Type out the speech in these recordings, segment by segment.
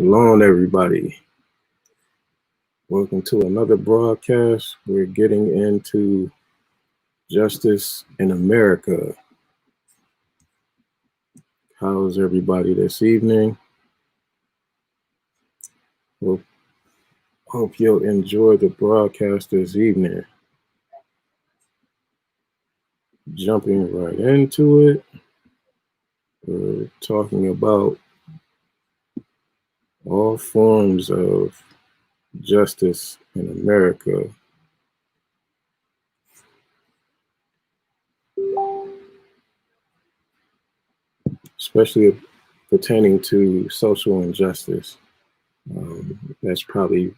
Shalom, everybody. Welcome to another broadcast. We're getting into justice in America. How's everybody this evening? Well, hope you'll enjoy the broadcast this evening. Jumping right into it, we're talking about all forms of justice in America. Especially pertaining to social injustice. That's probably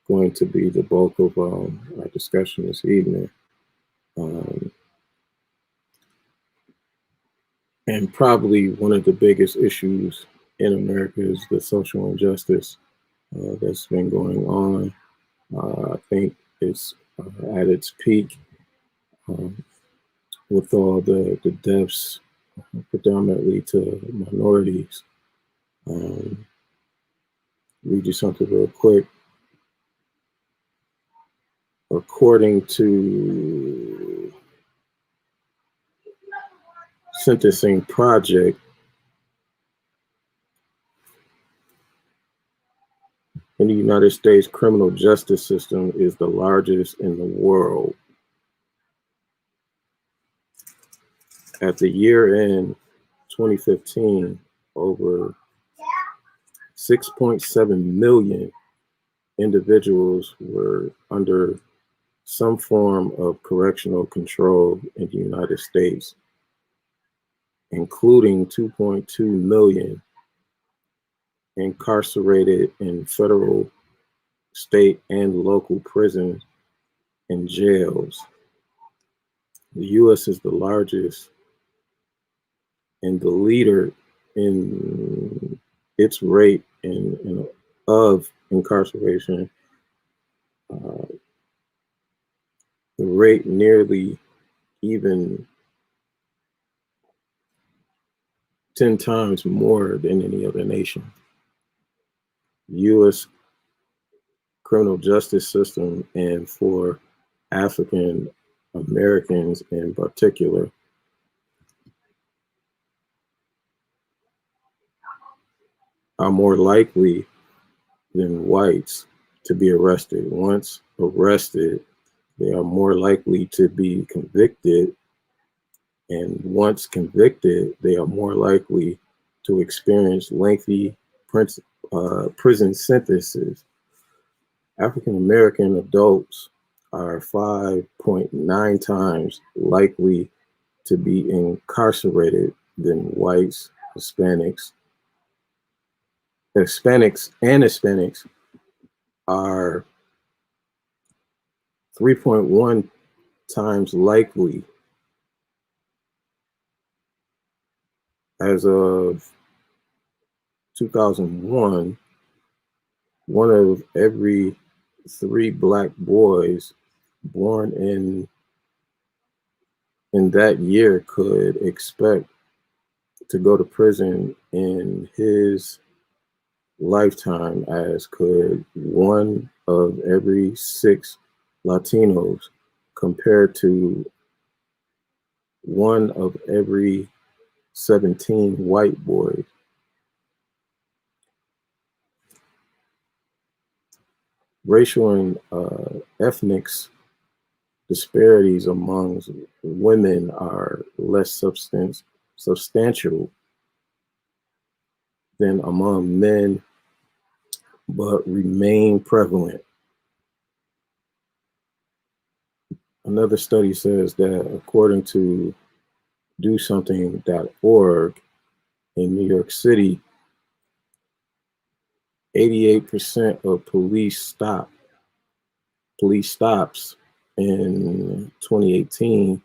going to be the bulk of our discussion this evening. And probably one of the biggest issues in America is the social injustice that's been going on. I think it's at its peak with all the deaths predominantly to minorities. Read you something real quick. According to Sentencing Project, in the United States, criminal justice system is the largest in the world. At the year end 2015, over 6.7 million individuals were under some form of correctional control in the United States, including 2.2 million incarcerated in federal, state, and local prisons and jails. The U.S. is the largest and the leader in its rate of incarceration. The rate nearly even 10 times more than any other nation. The U.S. criminal justice system, and for African Americans in particular, are more likely than whites to be arrested. Once arrested, they are more likely to be convicted. And once convicted, they are more likely to experience lengthy prison sentences. African American adults are 5.9 times likely to be incarcerated than whites, Hispanics. Hispanics are 3.1 times likely. As of 2001, one of every 3 Black boys born in that year could expect to go to prison in his lifetime, as could 1 of every 6 Latinos, compared to 1 of every 17 white boys. Racial and ethnic disparities among women are less substantial than among men, but remain prevalent. Another study says that, according to DoSomething.org, in New York City, 88% of police stops in 2018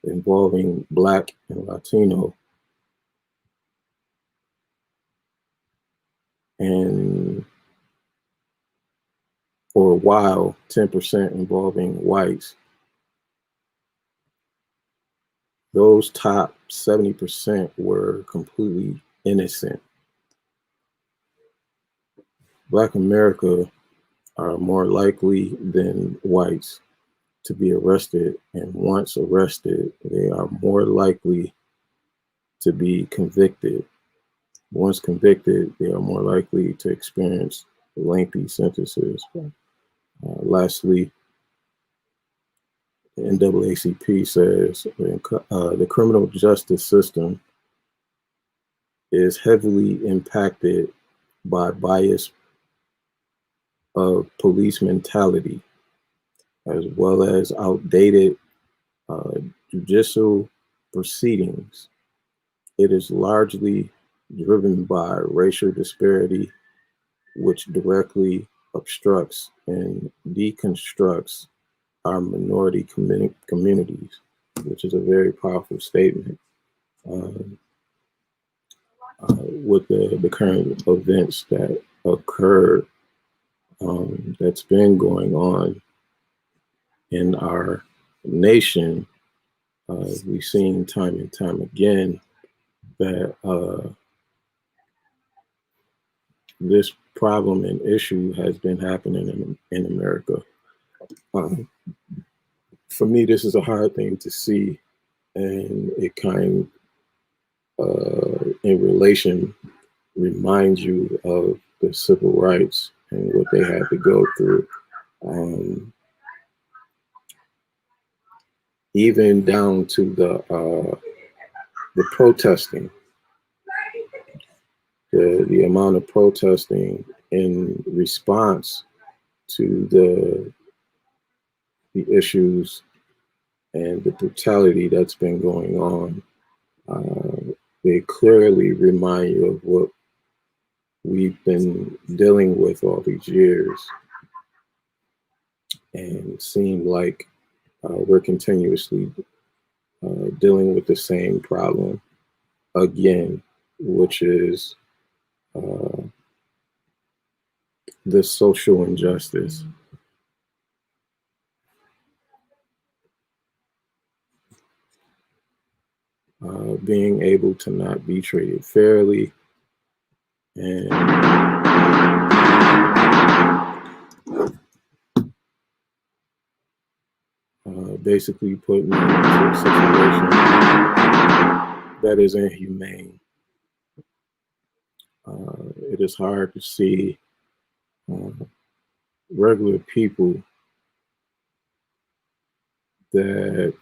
involving Black and Latino, and for a while 10% involving whites. Those top 70% were completely innocent. Black America are more likely than whites to be arrested, and once arrested, they are more likely to be convicted. Once convicted, they are more likely to experience lengthy sentences. Lastly, the NAACP says the criminal justice system is heavily impacted by bias of police mentality, as well as outdated uh, judicial proceedings. It is largely driven by racial disparity, which directly obstructs and deconstructs our minority communities, which is a very powerful statement. Um, with the current events that occurred, that's been going on in our nation, we've seen time and time again that this problem and issue has been happening in America. Um, for me, this is a hard thing to see, and it kind in relation reminds you of the civil rights and what they had to go through. Even down to the protesting, the amount of protesting in response to the issues and the brutality that's been going on. They clearly remind you of what we've been dealing with all these years, and seem like we're continuously dealing with the same problem again, which is the social injustice. Being able to not be treated fairly, and basically putting them into a situation that is inhumane. It is hard to see regular people that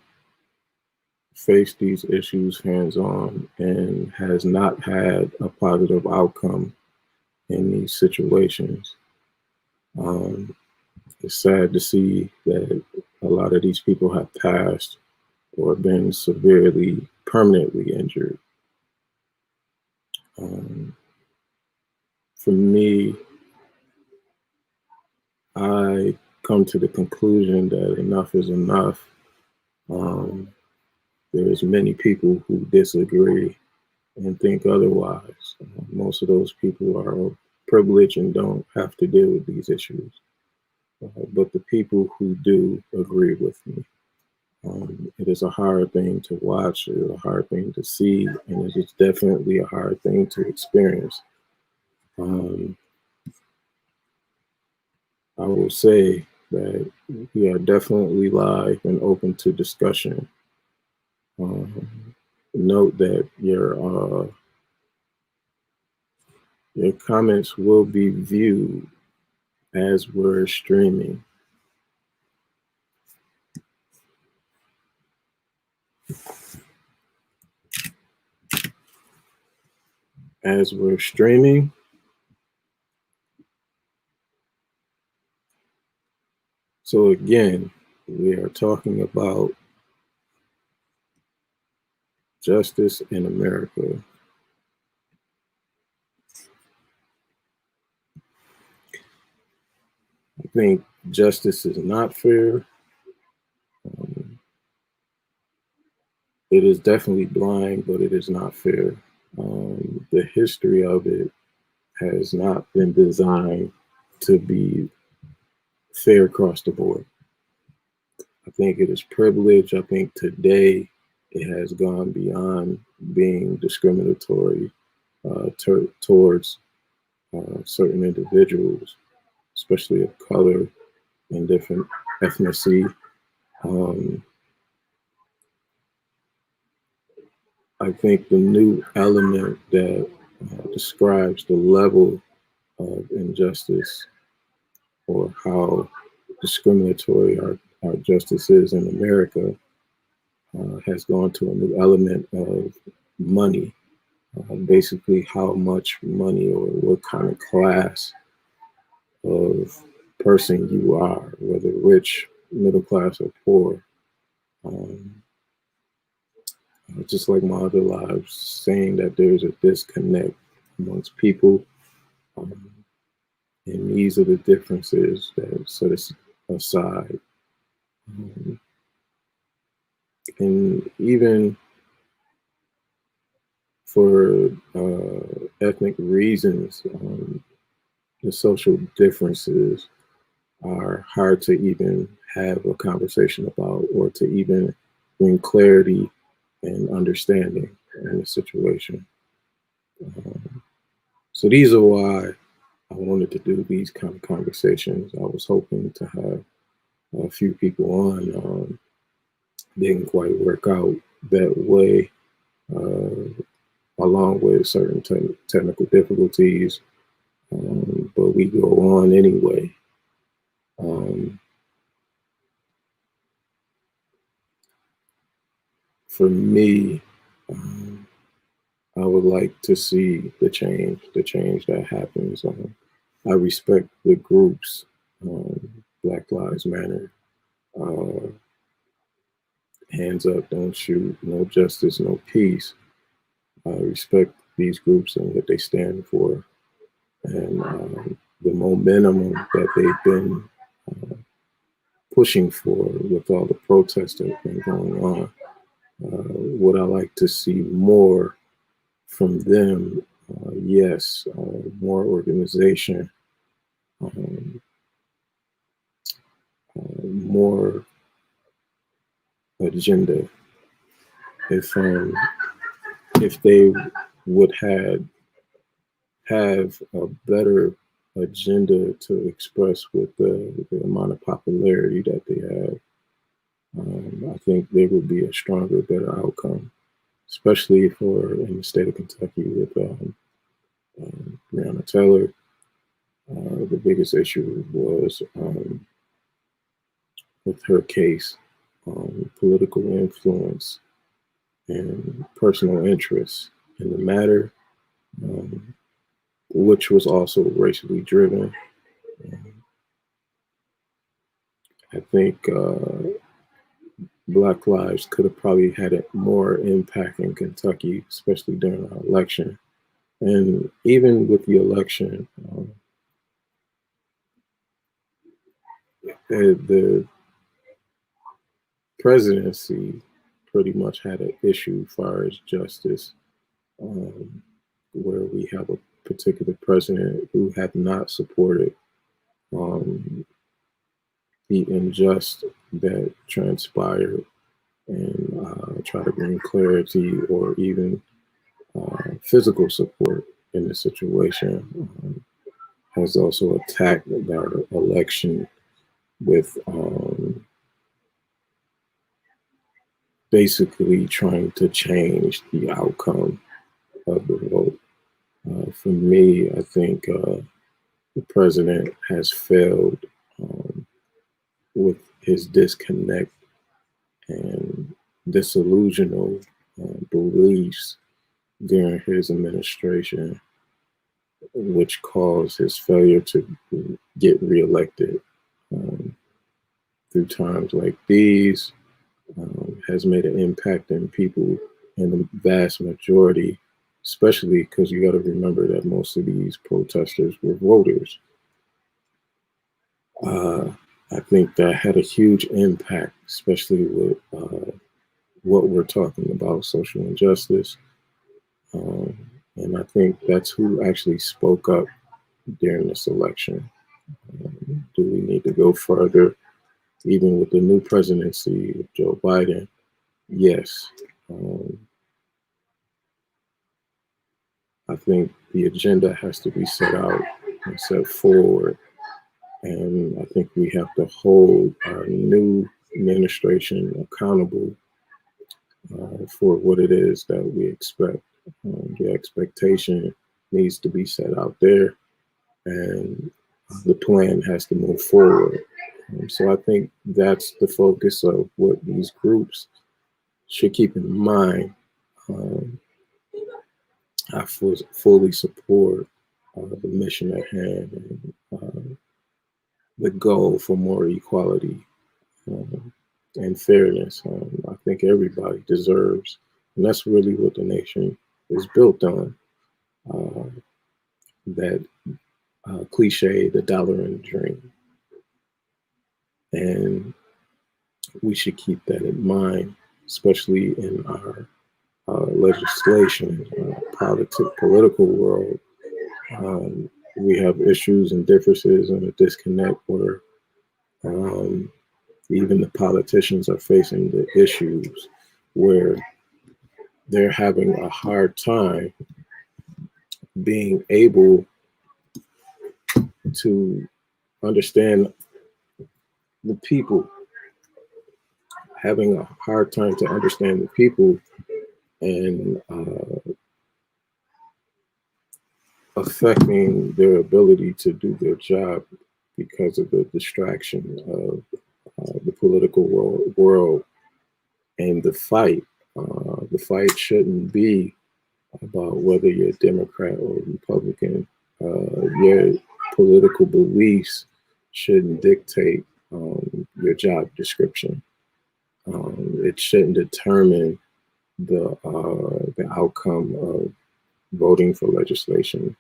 face these issues hands-on and has not had a positive outcome in these situations. It's sad to see that a lot of these people have passed or been severely, permanently injured. For me, I come to the conclusion that enough is enough. There's many people who disagree and think otherwise. Most of those people are privileged and don't have to deal with these issues. But the people who do agree with me, it is a hard thing to watch, it is a hard thing to see, and it is definitely a hard thing to experience. I will say that we are definitely live and open to discussion. Note that your comments will be viewed as we're streaming. As we're streaming, so again, we are talking about justice in America. I think justice is not fair. It is definitely blind, but it is not fair. The history of it has not been designed to be fair across the board. I think it is privilege. I think today it has gone beyond being discriminatory towards certain individuals, especially of color and different ethnicity. Um, I think the new element that describes the level of injustice or how discriminatory our justice is in America has gone to a new element of money. Basically, how much money or what kind of class of person you are, whether rich, middle class, or poor. Um, just like my other lives, saying that there's a disconnect amongst people. Um, and these are the differences that set us aside. Um, and even for ethnic reasons, the social differences are hard to even have a conversation about or to even bring clarity and understanding in the situation. Um, so these are why I wanted to do these kind of conversations. I was hoping to have a few people on. Didn't quite work out that way, along with certain technical difficulties, but we go on anyway. Um, for me, um, I would like to see the change that happens. I respect the groups, Black Lives Matter, uh, Hands Up, Don't Shoot, No Justice, No Peace. I respect these groups and what they stand for, and the momentum that they've been uh, pushing for with all the protests that have been going on. Would I like to see more from them? Yes, more organization, um, more agenda. If they would have a better agenda to express with the amount of popularity that they have, I think there would be a stronger, better outcome, especially for in the state of Kentucky with Breonna Taylor. The biggest issue was with her case, political influence and personal interest in the matter, um, which was also racially driven. I think Black lives could have probably had a more impact in Kentucky, especially during our election. And even with the election, the presidency pretty much had an issue as far as justice, um, where we have a particular president who had not supported um, the unjust that transpired and try to bring clarity or even physical support in the situation. Has also attacked our election with basically trying to change the outcome of the vote. For me, I think the president has failed with his disconnect and disillusional beliefs during his administration, which caused his failure to get reelected. Um, Through times like these, has made an impact in people in the vast majority, especially because you got to remember that most of these protesters were voters. Uh, I think that had a huge impact, especially with what we're talking about, social injustice. Um, and I think that's who actually spoke up during this election. Do we need to go further? Even with the new presidency of Joe Biden, yes. I I think the agenda has to be set out and set forward. And I think we have to hold our new administration accountable for what it is that we expect. The expectation needs to be set out there, and the plan has to move forward. So I think that's the focus of what these groups should keep in mind. Um, I fully support the mission at hand and the goal for more equality and fairness. I think everybody deserves, and that's really what the nation is built on. Uh, that cliche, the dollar and the dream. And we should keep that in mind, especially in our legislation, political world. We have issues and differences and a disconnect where even the politicians are facing the issues where they're having a hard time being able to understand the people, having a hard time to understand the people and affecting their ability to do their job because of the distraction of the political world and the fight. The fight shouldn't be about whether you're Democrat or Republican. Your political beliefs shouldn't dictate your job description. It shouldn't determine the outcome of voting for legislation.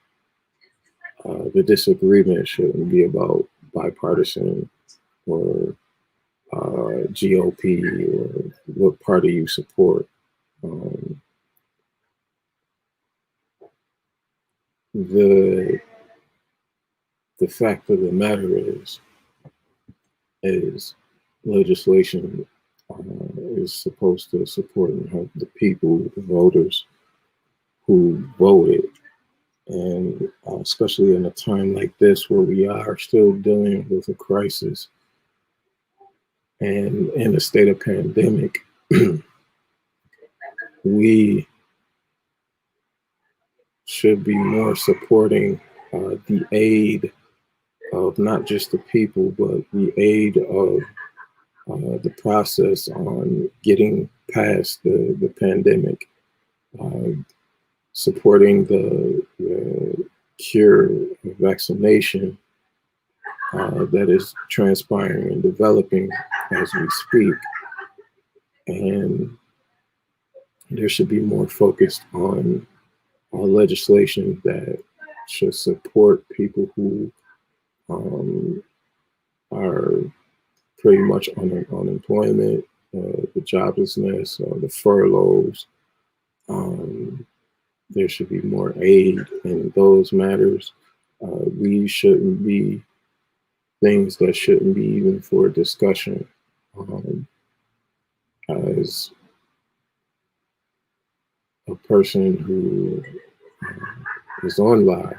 The disagreement shouldn't be about bipartisan or GOP or what party you support. The fact of the matter is legislation is supposed to support and help the people, the voters who voted. And especially in a time like this where we are still dealing with a crisis and in a state of pandemic, we should be more supporting the aid of not just the people, but the aid of the process on getting past the pandemic, supporting the cure, vaccination that is transpiring and developing as we speak. And there should be more focused on legislation that should support people who are pretty much on unemployment, the joblessness, the furloughs. There should be more aid in those matters. These shouldn't be things that shouldn't be even for discussion. As a person who is on live,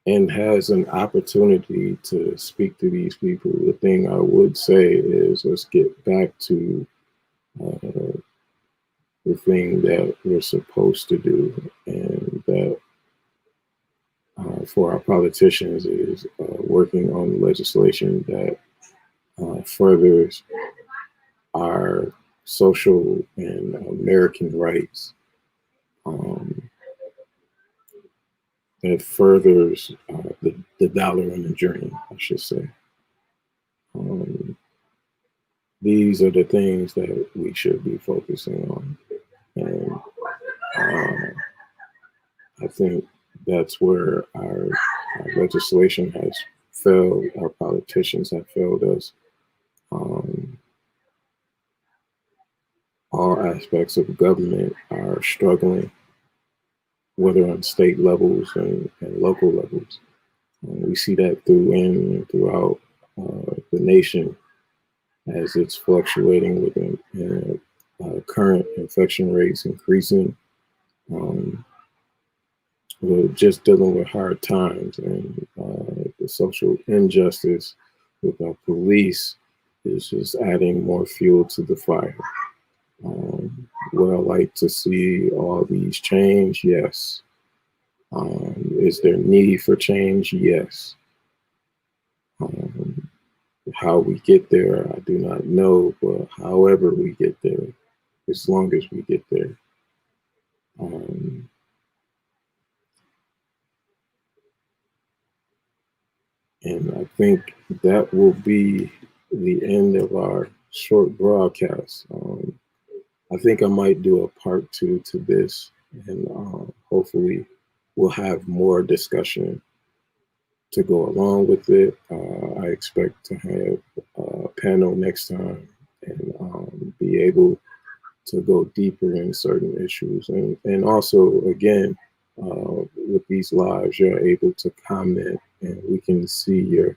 and has an opportunity to speak to these people, the thing I would say is let's get back to the thing that we're supposed to do, and that for our politicians is working on legislation that furthers our social and American rights, that furthers the dollar and the dream, I should say. These are the things that we should be focusing on. And I think that's where our legislation has failed, our politicians have failed us. All aspects of government are struggling, whether on state levels and local levels. We see that throughout the nation as it's fluctuating within current infection rates increasing. We're just dealing with hard times, and the social injustice with our police is just adding more fuel to the fire. Would I like to see all these change? Yes. Is there need for change? Yes. How we get there, I do not know, but however we get there, as long as we get there. And I think that will be the end of our short broadcast. I think I might do a part 2 to this, and hopefully we'll have more discussion to go along with it. I expect to have a panel next time and be able to go deeper in certain issues. And also, again, with these lives, you're able to comment, and we can see your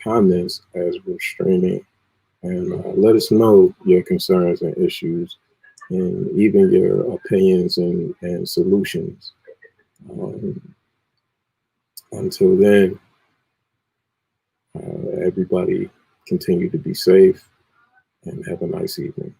comments as we're streaming. And let us know your concerns and issues, and even your opinions and solutions. Until then, everybody continue to be safe and have a nice evening.